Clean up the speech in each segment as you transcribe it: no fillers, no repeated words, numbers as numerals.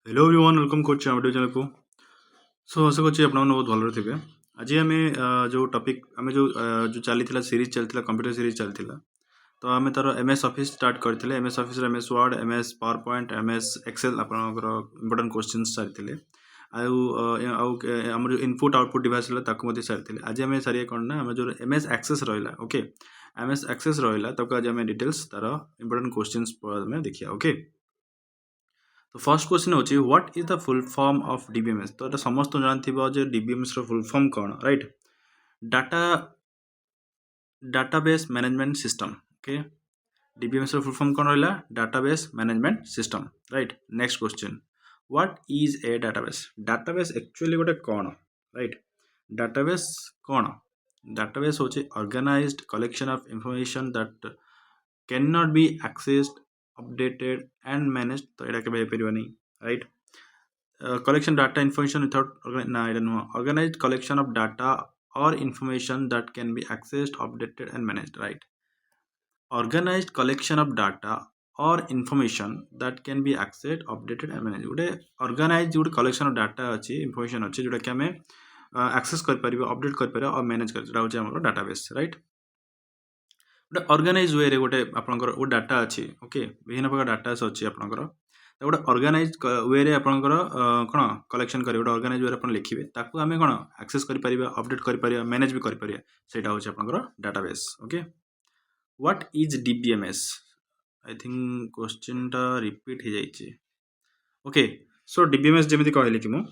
Hello everyone welcome करछि हम video channel को। सो आशा करछि आपन बहुत भलो थिबे। आज आमे जो टॉपिक आमे जो चलीथिला सीरीज चलथिला कंप्यूटर सीरीज चलथिला। तो आमे तार एमएस ऑफिस स्टार्ट करथिले। एमएस ऑफिस रे MS Word, MS PowerPoint, MS Excel आपनकर इंपोर्टेंट क्वेश्चंस सारथिले। हमर इनपुट आउटपुट डिवाइस हला ताको मध्ये सारथिले। आज आमे सारिया कोन ना हम जो एमएस एक्सेस रहला। ओके, एमएस एक्सेस रहला तको आज आमे डिटेल्स तार इंपोर्टेंट क्वेश्चंस में देखिया। ओके, तो फर्स्ट क्वेश्चन होची what is the full form of DBMS. तो एटा समस्त जानथिबो जे डीबीएमएस रो फुल फॉर्म कोन, right? Data database management system. Okay, DBMS रो फुल फॉर्म कोन रहला? Database management system, right? Next question, what is a database. Database actually गोटे कोन, राइट? डाटाबेस कोन? डाटाबेस होची organized collection of information that can not be accessed, updated and managed। तो एटा के परिबनी, right? Collection data information without ना एटा no organized collection of data or information that can be accessed, updated and managed, right? Organized collection of data or information that can be accessed, updated and managed। गोटे organized गोटे collection of data अछि, information अछि जोटा कि हमें access कर परिबो, update कर परिबो और manage कर, जोटा होछि हमर database, right? गोटे ऑर्गेनाइज वे रे गोटे आपनकर ओ डाटा अछि। ओके, विभिन्न प्रकार डाटा अछि आपनकर। तो गोटे ऑर्गेनाइज वे रे आपनकर कोन कलेक्शन करी, गोटे ऑर्गेनाइज वे रे अपन लिखिबे, ताकू हमें कोन एक्सेस करि परिबा, अपडेट करि परिबा, मैनेज भी करि परिबा। सेटा होछि आपनकर database. Okay, what is DBMS? I think question टा रिपीट हे जाइछि। ओके, सो डीबीएमएस जेमिति कहले कि मु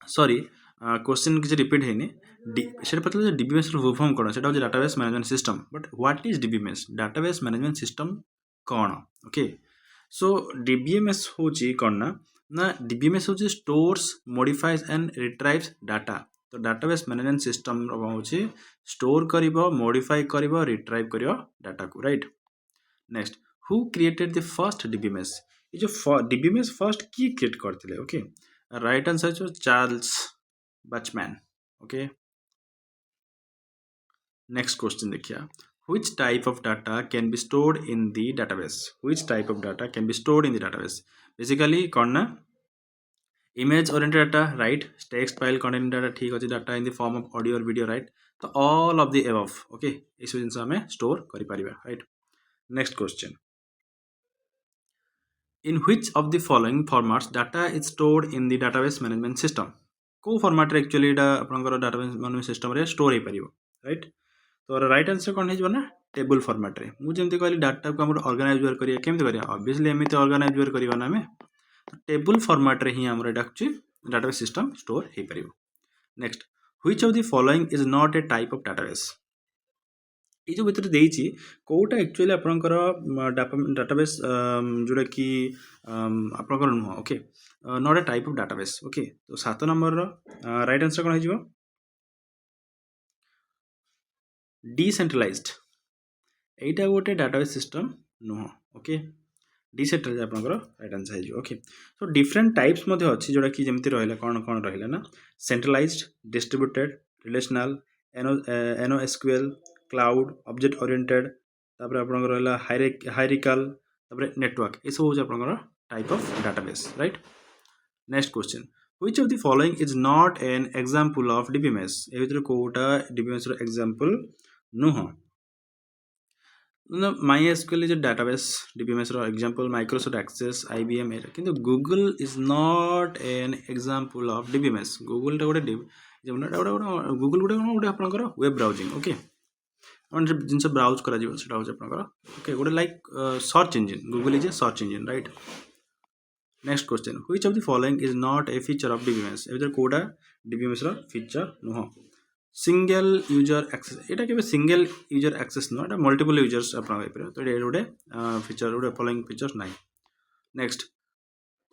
सॉरी, क्वेश्चन किसी रिपीट है नहीं। पता डीबीएमएस फुल फॉर्म कौन? से database management system. But what is DBMS? Database management system कौन? ओके, सो डीबीएमएस होची कौन ना ना डीबीएमएस होची स्टोर्स, मॉडिफाइज एंड रिट्राइव्स डाटा। तो डाटाबेस मैनेजमेंट सिस्टम होची स्टोर करिवो, मॉडिफाई करिवो, रिट्राइव करिवो डाटा को, right? Next, who created the first DBMS? ये जो डीबीएमएस फर्स्ट की क्रिएट करथिले? ओके, राइट आंसर जो चार्ल्स बचमैन। ओके, नेक्स्ट क्वेश्चन देखिए, which type of data can be stored in the database? Which type of data can be stored in the database? Basically कौन ना image oriented data, right? Text file containing data, ठीक अछि, data in the form of audio or video, right? तो all of the above, okay, इस जिनस हमें store करि परिबा, right? Next question, in which of the following formats data is stored in the database management system? को format रे actually एटा आपनकर database management system रे store हे परिबो, right? तो राइट आंसर कौन है ना टेबल फॉर्मेट रे। मु जेमति कहली डाटा को हम ऑर्गेनाइज वर करिया, केमति करिया? ऑब्वियसली एमिति ऑर्गेनाइज वर करिवा ना हमें, तो टेबल फॉर्मेट रे ही हमर डाक्ची डाटाबेस सिस्टम स्टोर हे परिबो। Next, which of the following is not a type of database? ये जो भितर देइछि कोटा एक्चुअली आपनकर डाटाबेस जोटा कि आपनकर नुह। Okay, not a type of database. Okay, तो 7 नंबर रो राइट आंसर कोन हिजिबो? डिसेंट्रलाइज्ड। एटा गोटे डाटाबेस सिस्टम नुह। ओके, डिसेंट्रलाइज आपनकर राइट आंसर हिजिबो। ओके, सो डिफरेंट टाइप्स मध्ये अछि जोटा कि जेमति रहला कोन कोन रहला ना centralized, distributed, relational, NoSQL, cloud, object oriented, तापर आपनकर रहला हायरार्किकल, तापर नेटवर्क। ए सब हो आपनकर type of database, right? Next question, which of the following is not an example of DBMS? ए भितर कोटा DBMS रो एग्जांपल नुह। MySQL is a database, DBMS रो एग्जांपल माइक्रोसॉफ्ट एक्सेस, IBM एरा, किंतु Google is not an example of DBMS। Google टा गोटे गूगल गोटे आपनकर वेब ब्राउजिंग। ओके, अपन जिनसे ब्राउज करा जिवो सेटा हो आपनकर ओके गोटे like search engine. Google is a search engine, right? Next question, which of the following is not a feature of DBMS? ए भितर कोडा DBMS रो फीचर नुह। सिंगल यूजर एक्सेस, एटा केबे सिंगल यूजर एक्सेस न, एटा मल्टीपल यूजर्स आपन होय पर, तो एटा गोटे फीचर गोटे फॉलोइंग फीचर्स नाही। Next,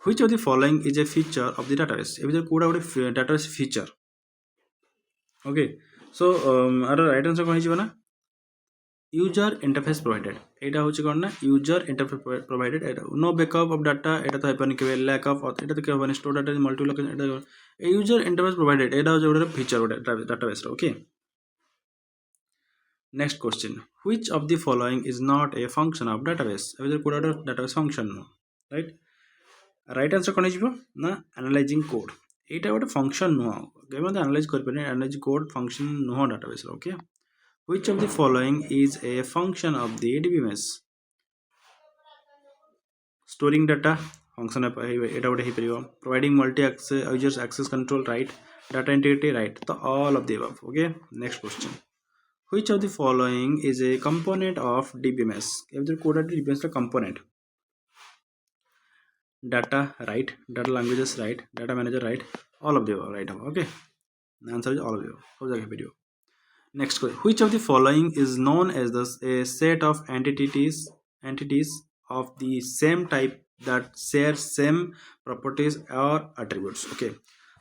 which of the following is a feature of the database? ए भितर कोडा गोटे डाटाबेस फीचर। ओके, सो आर राइट आंसर कोन हिजिबो ना यूजर इंटरफेस प्रोवाइडेड। एटा होची कोन ना यूजर इंटरफेस प्रोवाइडेड। एटा नो बैकअप ऑफ डाटा, एटा तो हेपन के लैक ऑफ, एटा तो के हेपन स्टोर डाटा मल्टीपल लोकेशन, एटा यूजर इंटरफेस प्रोवाइडेड। एटा होची गोटे फीचर गोटे डाटाबेस रो। Okay, next question, which of the following is not a function of database? एबे कोडा database function no, right? Right answer कौन हो ना एनालाइजिंग कोड एटा गोटे फंक्शन नुह केवल एनालाइज कर एनालाइज कोड फंक्शन नुह database okay which of the following is a function of the DBMS storing data function एटा गोटे हो पार providing multi users access control right data integrity right तो all of the above okay next question which of the following is a component of DBMS कोड DBMS component data right data languages right data manager right all of the above right okay the answer is all of the above हो जाएगा video next question which of the following is known as the a set of entities of the same type that share same properties or attributes okay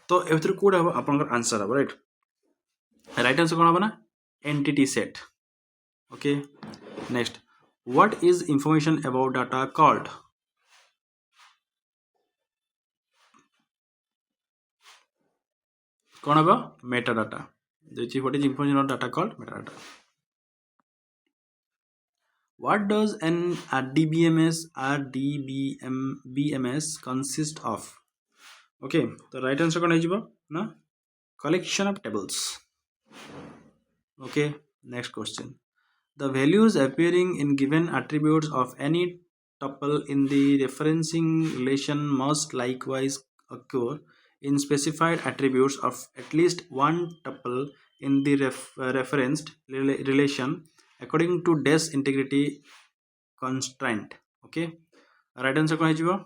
तो एथर code हम आपनकर answer हम right right answer कोन बना entity set okay next what is information about data called कौन हम metadata what is information on data called metadata what does a dbms or bms consist of okay the right answer कौन हो ना collection of tables okay next question the values appearing in given attributes of any tuple in the referencing relation must likewise occur in specified attributes of at least one tuple in the referenced relation according to des integrity constraint okay right answer कौन हो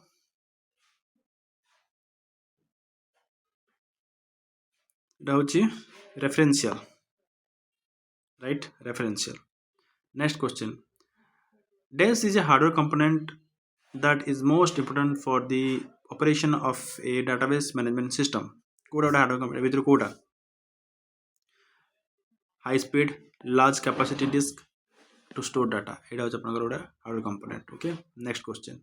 এটা হচ্ছে referential right referential next question des is a hardware component that is most important for the operation of a database management system Coda ওটা hardware component ভিতরে Coda high speed large capacity disk to store data এটা হচ্ছে আপনাদের ওটা hardware component okay next question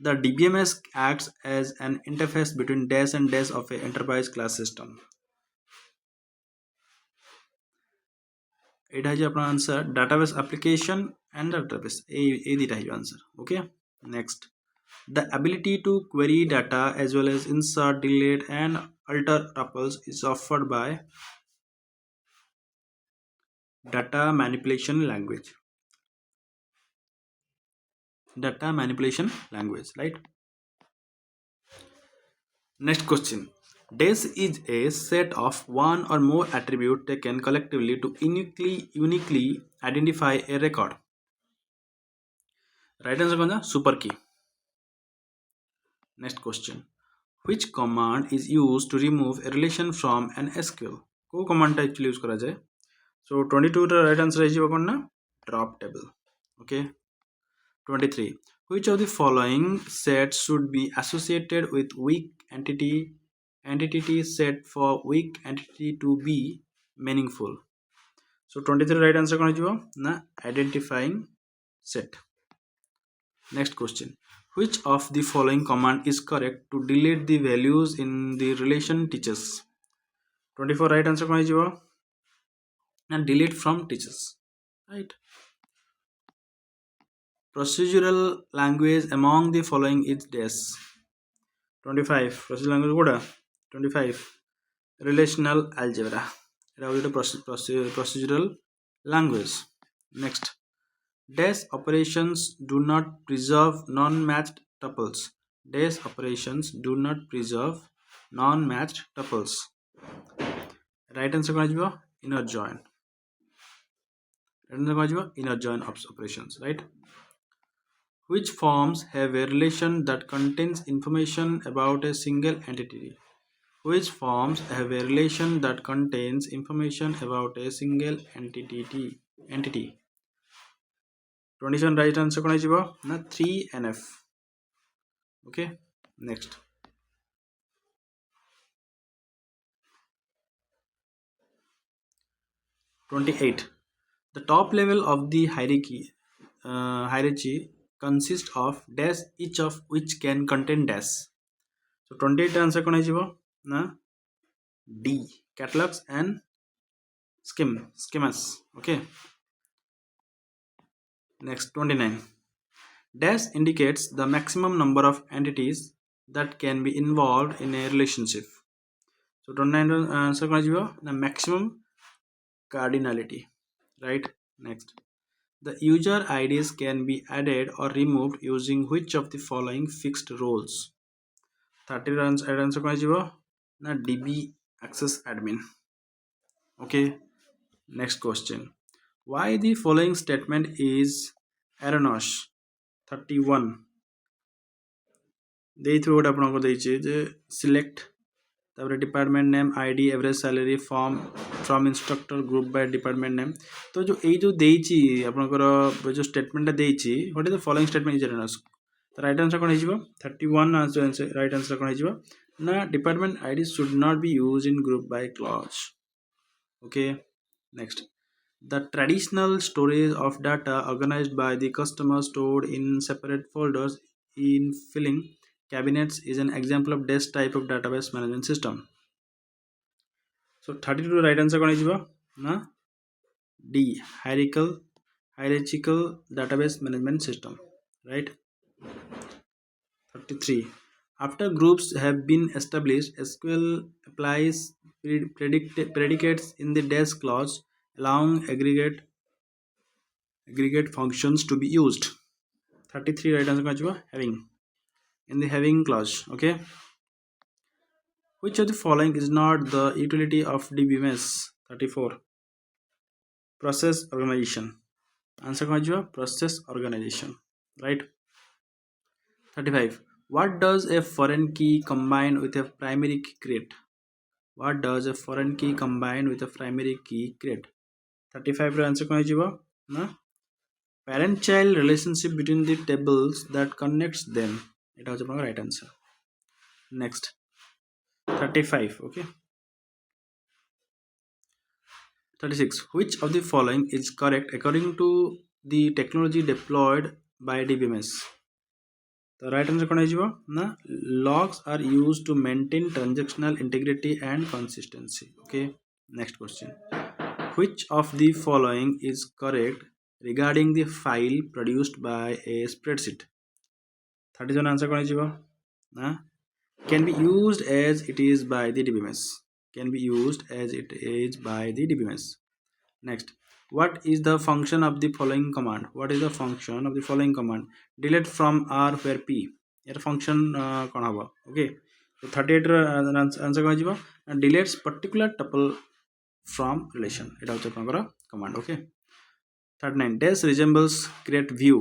the dbms acts as an interface between des and des of a enterprise class system এটা হচ্ছে আপনার answer database application and database এই দুইটা হচ্ছে answer okay next the ability to query data as well as insert delete and alter tuples is offered by data manipulation language right next question des is a set of one or more attributes taken collectively to uniquely identify a record right answer कौन सा super key next question which command is used to remove a relation from an SQL को command टा actually use करा जाए so 22 ର right answer है कौन ना drop table okay 23 which of the following sets should be associated with weak entity set for weak entity to be meaningful so 23 right answer कौन है ना identifying set next question which of the following command is correct to delete the values in the relation teachers 24 right answer कौन है and delete from teachers right procedural language among the following is des 25 procedural language Coda 25 relational algebra এটা হলো procedural language next des operations do not preserve non-matched tuples des operations do not preserve non-matched tuples right answer कौन है inner join right answer कौन है inner join operations right which forms have a relation that contains information about a single entity which forms have a relation that contains information about a single entity 27 right answer कौन है ना 3NF okay next 28 the top level of the hierarchy consists of dash each of which can contain dash so 28 answer कौन है ना D catalogs and schemas okay next 29 dash indicates the maximum number of entities that can be involved in a relationship. So 29 answer कौन आजिबो ना maximum cardinality, right? Next, the user IDs can be added or removed using which of the following fixed roles? 30 answer कौन आजिबो ना DB access admin. Okay, next question. Why the following statement is erroneous? 31 ଦେଇଥିବ ଗୋଟେ ଆପଣଙ୍କୁ ଦେଇଛି ଯେ select तापर department name ID average salary form from instructor group by department name तो जो यही जो देइची आपनकर जो स्टेटमेंट देइची what is the following statement is errors तो राइट आंसर कोन हिजिबो 31 आंसर राइट आंसर कोन हिजिबो ना department ID should not be used in group by clause. Okay, next, the traditional storage of data organized by the customer stored in separate folders in filing cabinets is an example of this type of database management system. So 32 right answer कौन है ना D, hierarchical database management system, right? 33, after groups have been established, SQL applies predicates in the dash clause allowing aggregate functions to be used. 33 right answer कौन having in the having clause. Okay, which of the following is not the utility of DBMS? 34, process organization. Answer कौन process organization, right? 35, what does a foreign key combine with a primary key create? What does a foreign key combine with a primary key create? 35 ର answer कौन ना parent child relationship between the tables that connects them. এটা হচ্ছে আপনার right answer. Next, 35. Okay, 36, which of the following is correct according to the technology deployed by DBMS? The right answer कौन है ना logs are used to maintain transactional integrity and consistency. Okay, next question, which of the following is correct regarding the file produced by a spreadsheet? 30 answer कौन है ना can be used as it is by the DBMS. Can be used as it is by the DBMS. Next, what is the function of the following command? What is the function of the following command? Delete from R where P. Year function कौन हबो? Okay, so 38 answer कौन जिवो? Deletes particular tuple from relation. এটা হচ্ছে আপনার command. Okay, 39, dash resembles create view.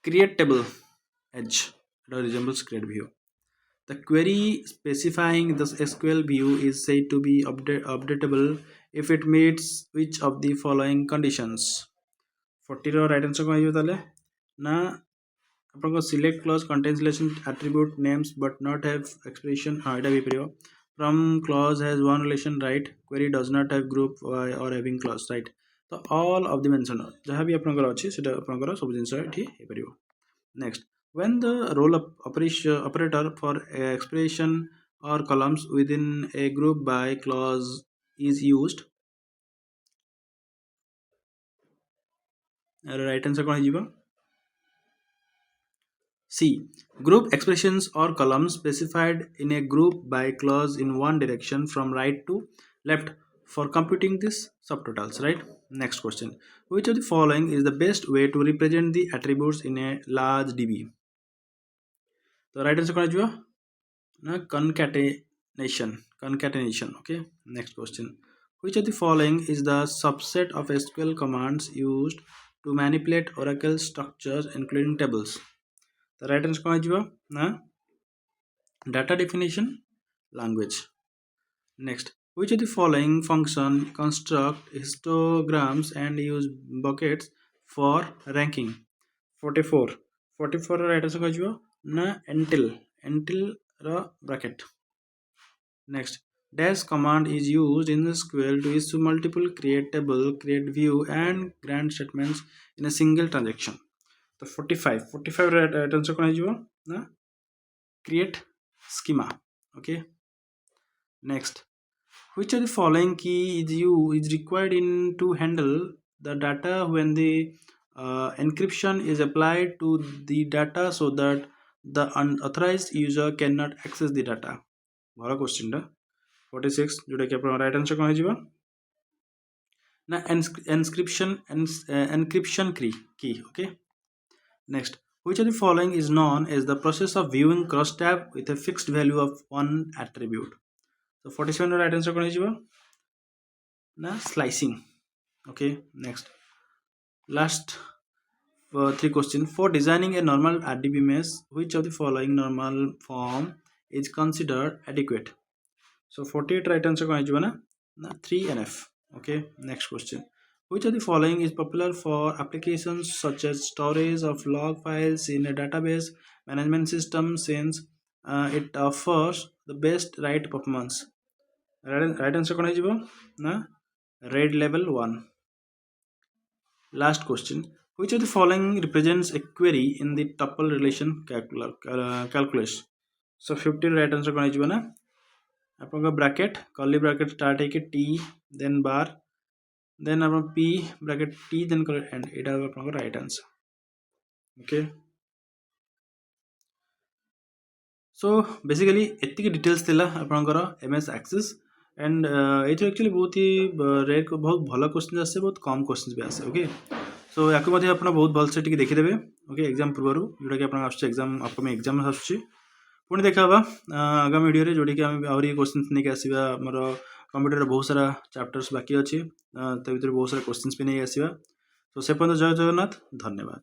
Create table edge. It resembles create view. The query specifying the SQL view is said to be updatable if it meets which of the following conditions? 40 ର right answer कौन है ना आपको select clause contains relation attribute names but not have expression हाँ इटा भी परियो from clause has one relation, right? Query does not have group or having clause, right? तो all of the mention जहाँ भी आपको अच्छी सेटा आपको सब जिनस एठी हे परियो. Next, when the role operator for expression or columns within a group by clause is used, right answer कौन है C, group expressions or columns specified in a group by clause in one direction from right to left for computing this subtotals, right? Next question, which of the following is the best way to represent the attributes in a large DB? The right answer कौन है ना concatenation. Okay, next question, which of the following is the subset of SQL commands used to manipulate Oracle structures including tables? The right answer कौन है ना data definition language. Next, which of the following function construct histograms and use buckets for ranking? 44 right answer कौन है ना until bracket. Next, dash command is used in SQL to issue multiple create table, create view and grant statements in a single transaction. So 45 right answer कौन है ना create schema. Okay, next, which of the following key is required to handle the data when the encryption is applied to the data so that the unauthorized user cannot access the data. ଭଲ question टा 46 जोटा कि आपन right answer कोन हिजिबो ना encryption key. Okay, next, which of the following is known as the process of viewing cross tab with a fixed value of one attribute? So 47 right answer कोन हिजिबो ना slicing. Okay, next, last 3 question. For designing a normal RDB mesh, which of the following normal form is considered adequate? So 48 right answer कोन हिजिबो ना 3NF. Okay, next question. Which of the following is popular for applications such as storage of log files in a database management system, since it offers the best write performance? Right answer कोन हिजिबो ना RAID level 1. Last question. Which of the following represents a query in the tuple relation calculus? So 15 right answer कोन हिजिबो ना आपन bracket curly bracket start है कि t then bar then आपन p bracket t then end, एटा आपन right answer. Okay, so basically एतिक details थिला आपनकर ms axis एंड एथि एक्चुअली बहुत ही रेयर बहुत भलो क्वेश्चन आसे बहुत कम क्वेश्चन भी आसे. ओके, सो याको मध्ये आपन बहुत भल से टिके देखि देबे. ओके, एग्जाम पूर्वरु जोटा कि आपन आछे एग्जाम अपकमिंग एग्जाम आछी पुणी देखाबा आगामी वीडियो रे जोटी कि हम आउरी क्वेश्चंस नै के आसीबा. हमर कंप्यूटर रे बहुत सारा चैप्टर्स बाकी अछि, त भितर बहुत सारा क्वेश्चंस भी नै आसीबा. तो से पन्त जय जगन्नाथ, धन्यवाद.